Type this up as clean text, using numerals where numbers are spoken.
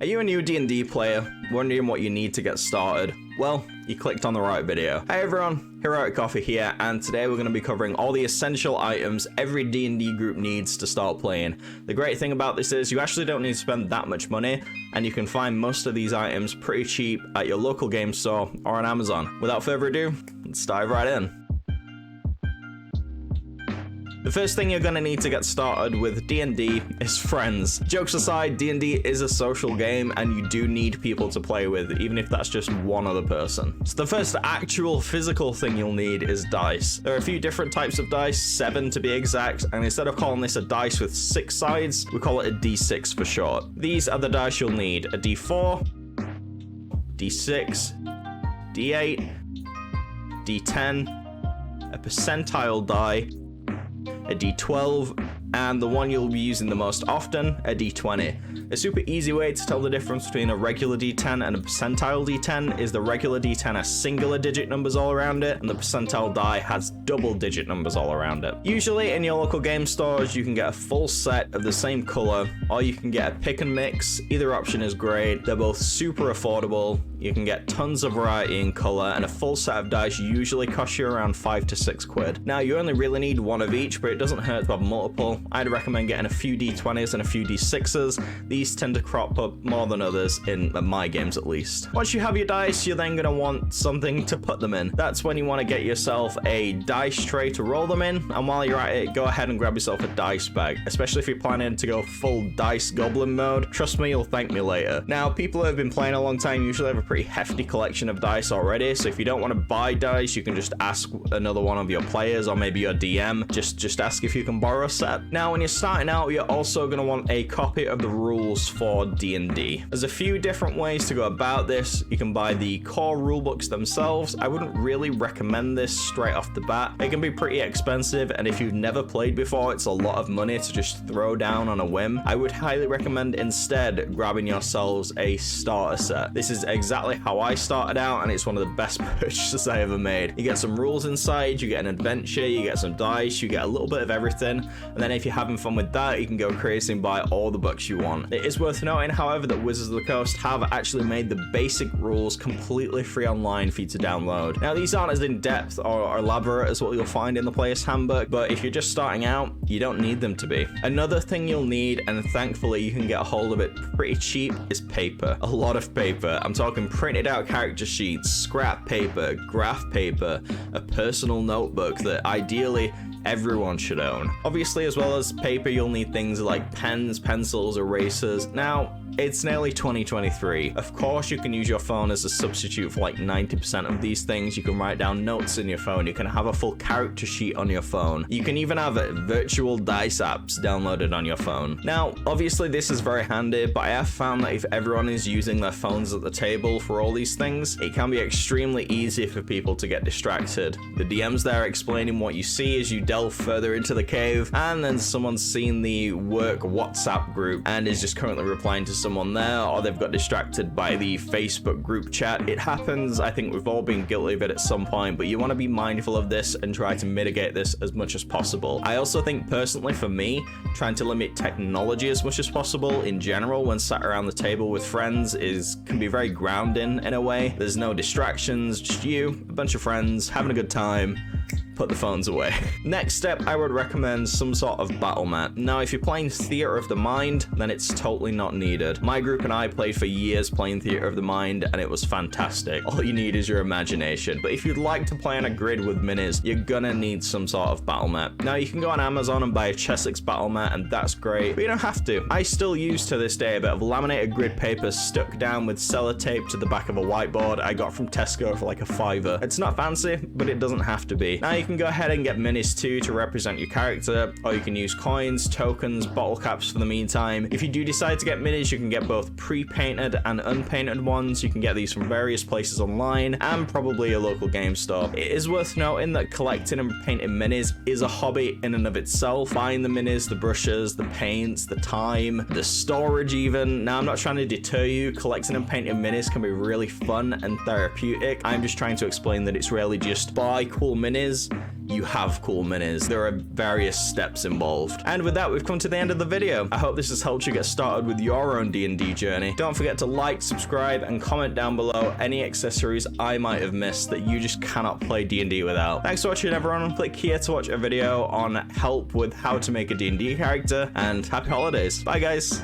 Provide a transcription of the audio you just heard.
Are you a new D&D player, wondering what you need to get started? Well, you clicked on the right video. Hey everyone, Heroic Coffee here, and today we're going to be covering all the essential items every D&D group needs to start playing. The great thing about this is you actually don't need to spend that much money, and you can find most of these items pretty cheap at your local game store or on Amazon. Without further ado, let's dive right in. The first thing you're going to need to get started with D&D is friends. Jokes aside, D&D is a social game and you do need people to play with, even if that's just one other person. So the first actual physical thing you'll need is dice. There are a few different types of dice, 7 to be exact, and instead of calling this a dice with 6 sides, we call it a D6 for short. These are the dice you'll need: a D4, D6, D8, D10, a percentile die, a D12, and the one you'll be using the most often, a D20. A super easy way to tell the difference between a regular D10 and a percentile D10 is the regular D10 has singular digit numbers all around it, and the percentile die has double digit numbers all around it. Usually in your local game stores, you can get a full set of the same color, or you can get a pick and mix. Either option is great. They're both super affordable. You can get tons of variety in color, and a full set of dice usually costs you around 5 to 6 quid. Now, you only really need one of each, but it doesn't hurt to have multiple. I'd recommend getting a few D20s and a few D6s. These tend to crop up more than others in my games, at least. Once you have your dice, you're then going to want something to put them in. That's when you want to get yourself a dice tray to roll them in, and while you're at it, go ahead and grab yourself a dice bag, especially if you're planning to go full dice goblin mode. Trust me, you'll thank me later. Now, people who have been playing a long time usually have a pretty hefty collection of dice already, so if you don't want to buy dice, you can just ask another one of your players, or maybe your DM, just ask if you can borrow a set. Now, when you're starting out, you're also going to want a copy of the rules for D&D. There's a few different ways to go about this. You can buy the core rulebooks themselves. I wouldn't really recommend this straight off the bat. It can be pretty expensive, and if you've never played before, it's a lot of money to just throw down on a whim. I would highly recommend instead grabbing yourselves a starter set. This is exactly how I started out, and it's one of the best purchases I ever made. You get some rules inside, you get an adventure, you get some dice, you get a little bit of everything, and then if you're having fun with that, you can go crazy and buy all the books you want. It is worth noting, however, that Wizards of the Coast have actually made the basic rules completely free online for you to download. Now, these aren't as in-depth or elaborate as what you'll find in the Player's Handbook, but if you're just starting out, you don't need them to be. Another thing you'll need, and thankfully you can get a hold of it pretty cheap, is paper. A lot of paper. I'm talking printed out character sheets, scrap paper, graph paper, a personal notebook that ideally everyone should own. Obviously, as well as paper, you'll need things like pens, pencils, erasers. Now, it's nearly 2023. Of course, you can use your phone as a substitute for like 90% of these things. You can write down notes in your phone. You can have a full character sheet on your phone. You can even have virtual dice apps downloaded on your phone. Now, obviously, this is very handy, but I have found that if everyone is using their phones at the table for all these things, it can be extremely easy for people to get distracted. The DM's there explaining what you see as you delve further into the cave, and then someone's seen the work WhatsApp group and is just currently replying to someone there, or they've got distracted by the Facebook group chat. It happens. I think we've all been guilty of it at some point, but you want to be mindful of this and try to mitigate this as much as possible. I also think, personally, for me, trying to limit technology as much as possible in general when sat around the table with friends can be very grounding in a way. There's no distractions, just you, a bunch of friends, having a good time. Put the phones away. Next step, I would recommend some sort of battle mat. Now, if you're playing Theater of the Mind, then it's totally not needed. My group and I played for years playing Theater of the Mind, and it was fantastic. All you need is your imagination. But if you'd like to play on a grid with minis, you're gonna need some sort of battle mat. Now, you can go on Amazon and buy a Chessex battle mat, and that's great, but you don't have to. I still use to this day a bit of laminated grid paper stuck down with sellotape to the back of a whiteboard I got from Tesco for like a $5. It's not fancy, but it doesn't have to be. Now, you can go ahead and get minis too to represent your character, or you can use coins, tokens, bottle caps for the meantime. If you do decide to get minis, you can get both pre-painted and unpainted ones. You can get these from various places online and probably a local game store. It is worth noting that collecting and painting minis is a hobby in and of itself. Buying the minis, the brushes, the paints, the time, the storage even. Now, I'm not trying to deter you. Collecting and painting minis can be really fun and therapeutic. I'm just trying to explain that it's really just buy cool minis, you have cool minis. There are various steps involved. And with that, we've come to the end of the video. I hope this has helped you get started with your own D&D journey. Don't forget to like, subscribe, and comment down below any accessories I might have missed that you just cannot play D&D without. Thanks for watching, everyone. Click here to watch a video on help with how to make a D&D character, and happy holidays. Bye, guys.